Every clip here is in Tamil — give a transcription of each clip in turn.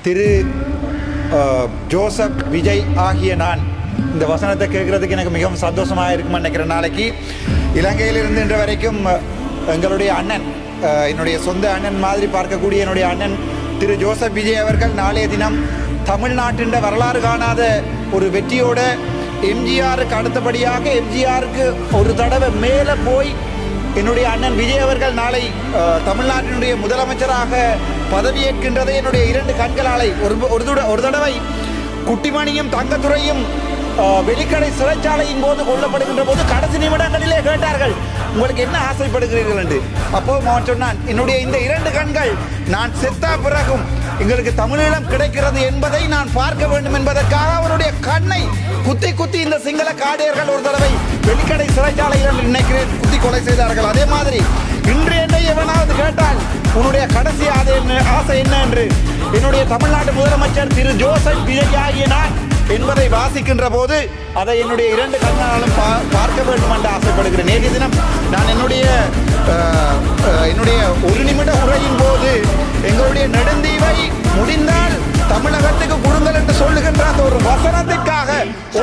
திரு ஜோசப் விஜய் ஆகிய நான் இந்த வசனத்தை கேட்குறதுக்கு எனக்கு மிகவும் சந்தோஷமாக இருக்குமென்னு நினைக்கிறேன். நாளைக்கு இலங்கையிலிருந்து இன்று வரைக்கும் எங்களுடைய அண்ணன், என்னுடைய சொந்த அண்ணன் மாதிரி பார்க்கக்கூடிய என்னுடைய அண்ணன் திரு ஜோசப் விஜய் அவர்கள் நாளைய தினம் தமிழ்நாட்டின் வரலாறு காணாத ஒரு வெற்றியோட எம்ஜிஆருக்கு அடுத்தபடியாக எம்ஜிஆருக்கு ஒரு தடவை மேலே போய் என்னுடைய அண்ணன் விஜய் அவர்கள் நாளை தமிழ்நாட்டினுடைய முதலமைச்சராக பதவியேற்கின்றதை என்னுடைய 2 கண்களாலை ஒரு தடவை குட்டிமணியும் தங்கத்துறையும் வெளிக்கடை சிறைச்சாலையின் போது கொல்லப்படுகின்ற போது கடைசி நிமிடங்களிலே கேட்டார்கள், உங்களுக்கு என்ன ஆசைப்படுகிறீர்கள் என்று. அப்போ அவன் சொன்னான், என்னுடைய இந்த 2 கண்கள் நான் செத்தா பிறகும் எங்களுக்கு தமிழீழம் கிடைக்கிறது என்பதை நான் பார்க்க வேண்டும் என்பதற்காக அவருடைய கண்ணை குத்தி குத்தி இந்த சிங்கள காடியர்கள் ஒரு தடவை வெளிக்கடை சிறைச்சாலையில் நினைக்கிறேன் குத்தி கொலை செய்தார்கள். அதே மாதிரி இன்று என்னை எவனாவது கேட்டால் உன்னுடைய கடைசி ஆசை என்ன என்று என்னுடைய தமிழ்நாட்டு முதலமைச்சர் திரு ஜோசப் விஜய் ஆகிய நான் என்பதை வாசிக்கின்ற போது அதை என்னுடைய 2 கண்ணாலும் பார்க்க வேண்டும் என்று ஆசைப்படுகிறேன். நேற்று தினம் நான் என்னுடைய ஒரு நிமிட உரையின் போது எங்களுடைய நெடுந்தீவை முடிந்தால் தமிழகத்துக்கு கொடுங்கள் என்று சொல்லுகின்ற அந்த ஒரு வசனத்திற்காக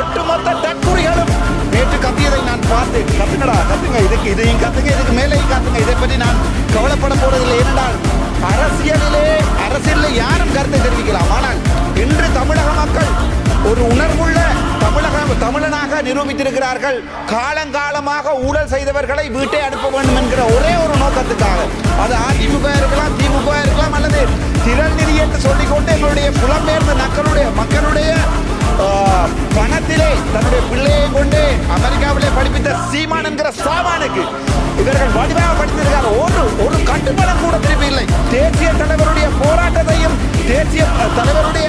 ஒட்டுமொத்த தற்குறிகளும் நேற்று கத்தியதை நான் பார்த்தேன். கத்துங்கடா, கத்துங்க, இதையும் கத்துங்க, இதுக்கு மேலேயும் கத்துங்க. இதை பற்றி நான் கவலைப்பட போறதில்லை. ஏனென்றால் அரசியலில் யாரும் கருத்தை தெரிவிக்கலாம். ஆனால் இன்று தமிழக மக்கள் ஒரு உணர்வுள்ள தமிழனாக நிரூபித்திருக்கிறார்கள். காலங்காலமாக ஊழல் செய்தவர்களை வீட்டை அனுப்ப வேண்டும் என்கிற ஒரே ஒரு நோக்கத்துக்காக, அது அதிமுக இருக்கலாம், திமுக இருக்கலாம், அல்லது திரள் நிதி என்று சொல்லிக்கொண்டு எங்களுடைய புலம்பெயர்ந்த மக்களுடைய பணத்திலே தன்னுடைய பிள்ளையை கொண்டு அமெரிக்காவிலே படிப்பித்த சீமான் என்கிற சாமானுக்கு இவர்கள் வடிவாக படித்திருக்கார். ஒரு கட்டுப்படம் கூட திருப்பி இல்லை. தேசிய தலைவருடைய போராட்டத்தையும் தேசிய தலைவருடைய